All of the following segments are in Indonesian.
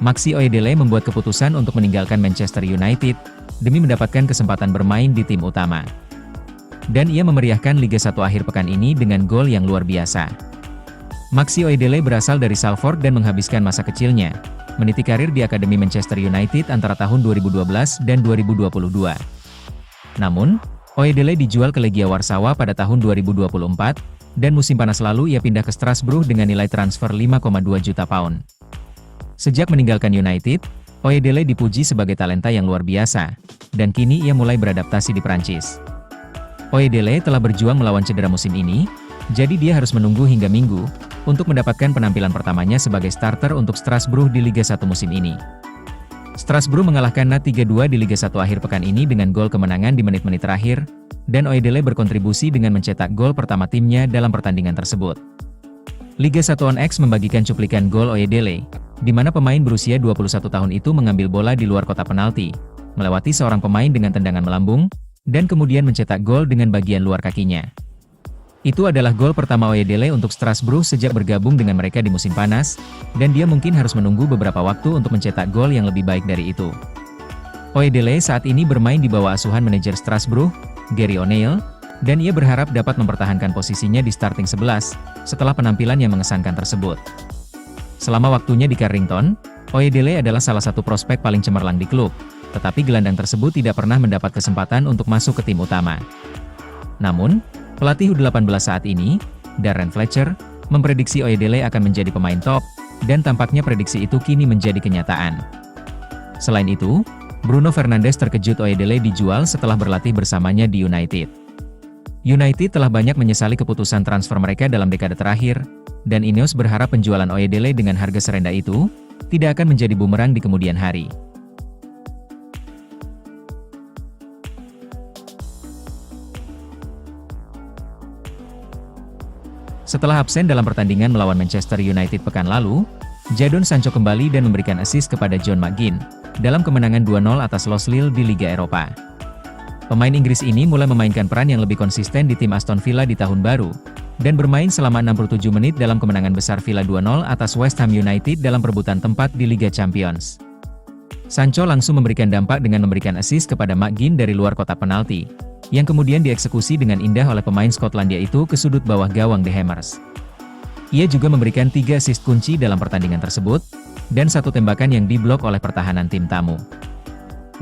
Maxi Oyedele membuat keputusan untuk meninggalkan Manchester United, demi mendapatkan kesempatan bermain di tim utama. Dan ia memeriahkan Liga 1 akhir pekan ini dengan gol yang luar biasa. Maxi Oyedele berasal dari Salford dan menghabiskan masa kecilnya meniti karir di Akademi Manchester United antara tahun 2012 dan 2022. Namun, Oyedele dijual ke Legia Warsawa pada tahun 2024, dan musim panas lalu ia pindah ke Strasbourg dengan nilai transfer 5,2 juta pound. Sejak meninggalkan United, Oyedele dipuji sebagai talenta yang luar biasa, dan kini ia mulai beradaptasi di Prancis. Oyedele telah berjuang melawan cedera musim ini, jadi dia harus menunggu hingga Minggu untuk mendapatkan penampilan pertamanya sebagai starter untuk Strasbourg di Liga 1 musim ini. Strasbourg mengalahkan NAT 3-2 di Liga 1 akhir pekan ini dengan gol kemenangan di menit-menit terakhir, dan Oyedele berkontribusi dengan mencetak gol pertama timnya dalam pertandingan tersebut. Liga 1 On X membagikan cuplikan gol Oyedele, di mana pemain berusia 21 tahun itu mengambil bola di luar kotak penalti, melewati seorang pemain dengan tendangan melambung, dan kemudian mencetak gol dengan bagian luar kakinya. Itu adalah gol pertama Oyedele untuk Strasbourg sejak bergabung dengan mereka di musim panas, dan dia mungkin harus menunggu beberapa waktu untuk mencetak gol yang lebih baik dari itu. Oyedele saat ini bermain di bawah asuhan manajer Strasbourg, Gary O'Neill, dan ia berharap dapat mempertahankan posisinya di starting 11, setelah penampilan yang mengesankan tersebut. Selama waktunya di Carrington, Oyedele adalah salah satu prospek paling cemerlang di klub, tetapi gelandang tersebut tidak pernah mendapat kesempatan untuk masuk ke tim utama. Namun, pelatih U18 saat ini, Darren Fletcher, memprediksi Oyedele akan menjadi pemain top, dan tampaknya prediksi itu kini menjadi kenyataan. Selain itu, Bruno Fernandes terkejut Oyedele dijual setelah berlatih bersamanya di United. United telah banyak menyesali keputusan transfer mereka dalam dekade terakhir, dan Ineos berharap penjualan Oyedele dengan harga serendah itu tidak akan menjadi bumerang di kemudian hari. Setelah absen dalam pertandingan melawan Manchester United pekan lalu, Jadon Sancho kembali dan memberikan assist kepada John McGinn dalam kemenangan 2-0 atas Los Lille di Liga Eropa. Pemain Inggris ini mulai memainkan peran yang lebih konsisten di tim Aston Villa di tahun baru, dan bermain selama 67 menit dalam kemenangan besar Villa 2-0 atas West Ham United dalam perebutan tempat di Liga Champions. Sancho langsung memberikan dampak dengan memberikan assist kepada McGinn dari luar kotak penalti, yang kemudian dieksekusi dengan indah oleh pemain Skotlandia itu ke sudut bawah gawang The Hammers. Ia juga memberikan 3 assist kunci dalam pertandingan tersebut, dan 1 tembakan yang diblok oleh pertahanan tim tamu.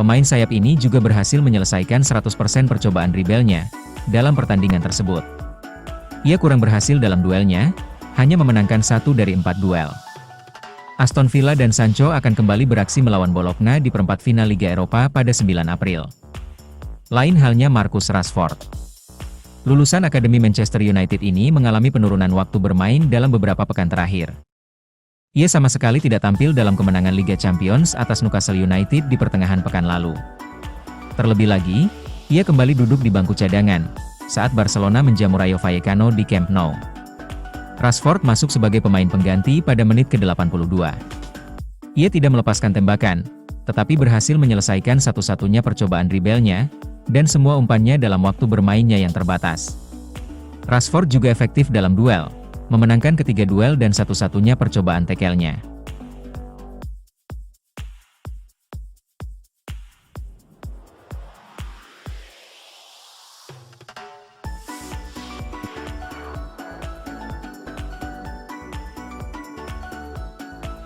Pemain sayap ini juga berhasil menyelesaikan 100% percobaan dribelnya dalam pertandingan tersebut. Ia kurang berhasil dalam duelnya, hanya memenangkan 1 dari 4 duel. Aston Villa dan Sancho akan kembali beraksi melawan Bologna di perempat final Liga Eropa pada 9 April. Lain halnya Marcus Rashford. Lulusan Akademi Manchester United ini mengalami penurunan waktu bermain dalam beberapa pekan terakhir. Ia sama sekali tidak tampil dalam kemenangan Liga Champions atas Newcastle United di pertengahan pekan lalu. Terlebih lagi, ia kembali duduk di bangku cadangan saat Barcelona menjamu Rayo Vallecano di Camp Nou. Rashford masuk sebagai pemain pengganti pada menit ke-82. Ia tidak melepaskan tembakan, tetapi berhasil menyelesaikan satu-satunya percobaan dribelnya, dan semua umpannya dalam waktu bermainnya yang terbatas. Rashford juga efektif dalam duel, memenangkan ketiga duel dan satu-satunya percobaan tackle-nya.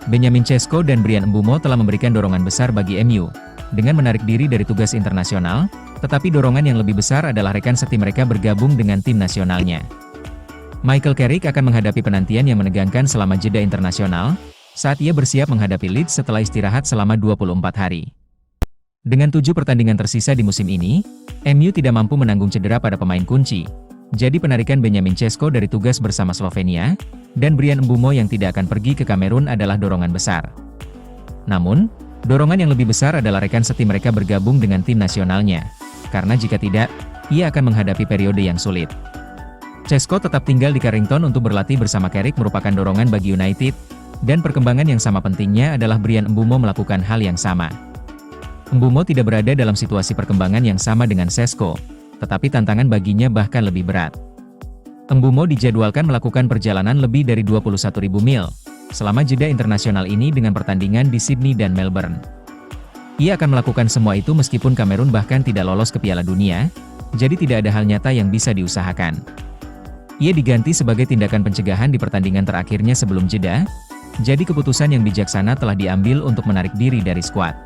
Benjamin Sesko dan Bryan Mbeumo telah memberikan dorongan besar bagi MU, dengan menarik diri dari tugas internasional, tetapi dorongan yang lebih besar adalah rekan setim mereka bergabung dengan tim nasionalnya. Michael Carrick akan menghadapi penantian yang menegangkan selama jeda internasional, saat ia bersiap menghadapi Leeds setelah istirahat selama 24 hari. Dengan 7 pertandingan tersisa di musim ini, MU tidak mampu menanggung cedera pada pemain kunci, jadi penarikan Benjamin Sesko dari tugas bersama Slovenia, dan Bryan Mbeumo yang tidak akan pergi ke Kamerun adalah dorongan besar. Namun, dorongan yang lebih besar adalah rekan setim mereka bergabung dengan tim nasionalnya, karena jika tidak, ia akan menghadapi periode yang sulit. Sesko tetap tinggal di Carrington untuk berlatih bersama Carrick merupakan dorongan bagi United, dan perkembangan yang sama pentingnya adalah Bryan Mbeumo melakukan hal yang sama. Mbeumo tidak berada dalam situasi perkembangan yang sama dengan Sesko, tetapi tantangan baginya bahkan lebih berat. Mbeumo dijadwalkan melakukan perjalanan lebih dari 21.000 mil, selama jeda internasional ini dengan pertandingan di Sydney dan Melbourne. Ia akan melakukan semua itu meskipun Kamerun bahkan tidak lolos ke Piala Dunia, jadi tidak ada hal nyata yang bisa diusahakan. Ia diganti sebagai tindakan pencegahan di pertandingan terakhirnya sebelum jeda, jadi keputusan yang bijaksana telah diambil untuk menarik diri dari skuad.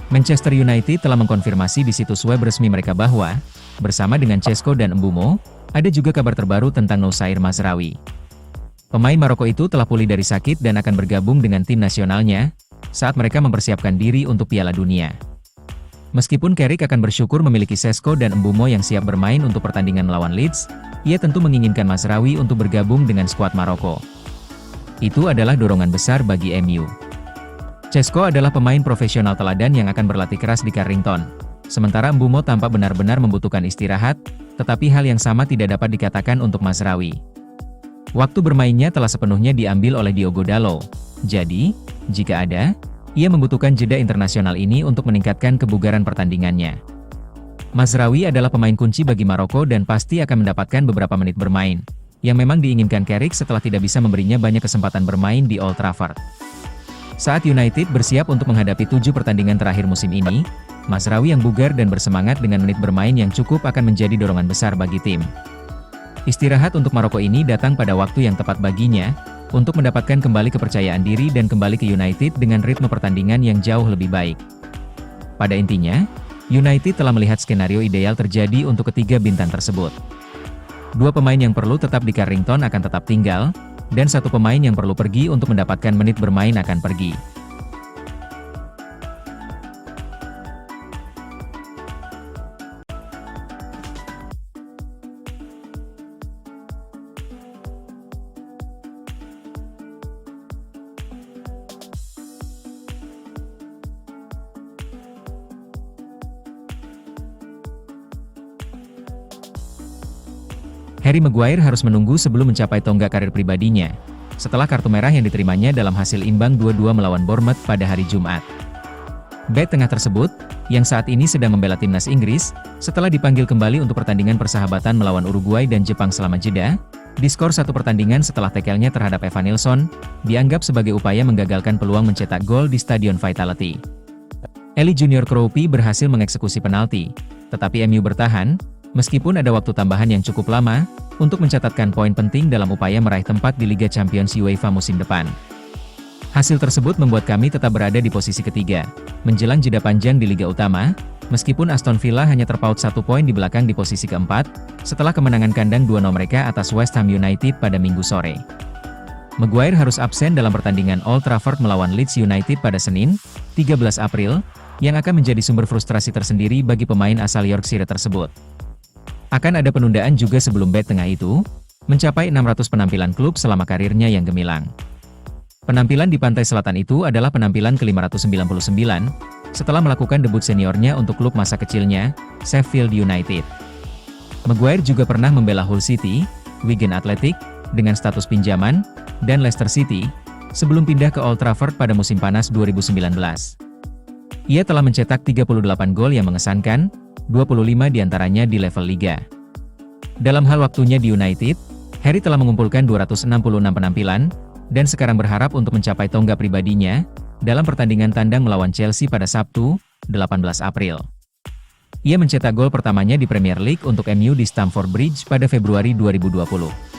Manchester United telah mengkonfirmasi di situs web resmi mereka bahwa, bersama dengan Cesco dan Mbeumo, ada juga kabar terbaru tentang Noussair Mazraoui. Pemain Maroko itu telah pulih dari sakit dan akan bergabung dengan tim nasionalnya, saat mereka mempersiapkan diri untuk Piala Dunia. Meskipun Carrick akan bersyukur memiliki Cesco dan Mbeumo yang siap bermain untuk pertandingan melawan Leeds, ia tentu menginginkan Mazraoui untuk bergabung dengan skuad Maroko. Itu adalah dorongan besar bagi MU. Cesco adalah pemain profesional teladan yang akan berlatih keras di Carrington, sementara Mbeumo tampak benar-benar membutuhkan istirahat, tetapi hal yang sama tidak dapat dikatakan untuk Mazraoui. Waktu bermainnya telah sepenuhnya diambil oleh Diogo Dalot, jadi, jika ada, ia membutuhkan jeda internasional ini untuk meningkatkan kebugaran pertandingannya. Mazraoui adalah pemain kunci bagi Maroko dan pasti akan mendapatkan beberapa menit bermain, yang memang diinginkan Carrick setelah tidak bisa memberinya banyak kesempatan bermain di Old Trafford. Saat United bersiap untuk menghadapi 7 pertandingan terakhir musim ini, Mazraoui yang bugar dan bersemangat dengan menit bermain yang cukup akan menjadi dorongan besar bagi tim. Istirahat untuk Maroko ini datang pada waktu yang tepat baginya, untuk mendapatkan kembali kepercayaan diri dan kembali ke United dengan ritme pertandingan yang jauh lebih baik. Pada intinya, United telah melihat skenario ideal terjadi untuk ketiga bintang tersebut. 2 pemain yang perlu tetap di Carrington akan tetap tinggal, dan 1 pemain yang perlu pergi untuk mendapatkan menit bermain akan pergi. Harry Maguire harus menunggu sebelum mencapai tonggak karir pribadinya, setelah kartu merah yang diterimanya dalam hasil imbang 2-2 melawan Bournemouth pada hari Jumat. Bek tengah tersebut, yang saat ini sedang membela timnas Inggris, setelah dipanggil kembali untuk pertandingan persahabatan melawan Uruguay dan Jepang selama jeda, diskor 1 pertandingan setelah tackle-nya terhadap Evanilson, dianggap sebagai upaya menggagalkan peluang mencetak gol di Stadion Vitality. Eli Junior Kroupy berhasil mengeksekusi penalti, tetapi MU bertahan, meskipun ada waktu tambahan yang cukup lama, untuk mencatatkan poin penting dalam upaya meraih tempat di Liga Champions UEFA musim depan. Hasil tersebut membuat kami tetap berada di posisi ketiga, menjelang jeda panjang di Liga Utama, meskipun Aston Villa hanya terpaut 1 poin di belakang di posisi keempat, setelah kemenangan kandang 2-0 mereka atas West Ham United pada Minggu sore. Maguire harus absen dalam pertandingan Old Trafford melawan Leeds United pada Senin, 13 April, yang akan menjadi sumber frustrasi tersendiri bagi pemain asal Yorkshire tersebut. Akan ada penundaan juga sebelum bek tengah itu, mencapai 600 penampilan klub selama karirnya yang gemilang. Penampilan di pantai selatan itu adalah penampilan ke-599, setelah melakukan debut seniornya untuk klub masa kecilnya, Sheffield United. Maguire juga pernah membela Hull City, Wigan Athletic, dengan status pinjaman, dan Leicester City, sebelum pindah ke Old Trafford pada musim panas 2019. Ia telah mencetak 38 gol yang mengesankan, 25 diantaranya di level Liga. Dalam hal waktunya di United, Harry telah mengumpulkan 266 penampilan, dan sekarang berharap untuk mencapai tonggak pribadinya, dalam pertandingan tandang melawan Chelsea pada Sabtu, 18 April. Ia mencetak gol pertamanya di Premier League untuk MU di Stamford Bridge pada Februari 2020.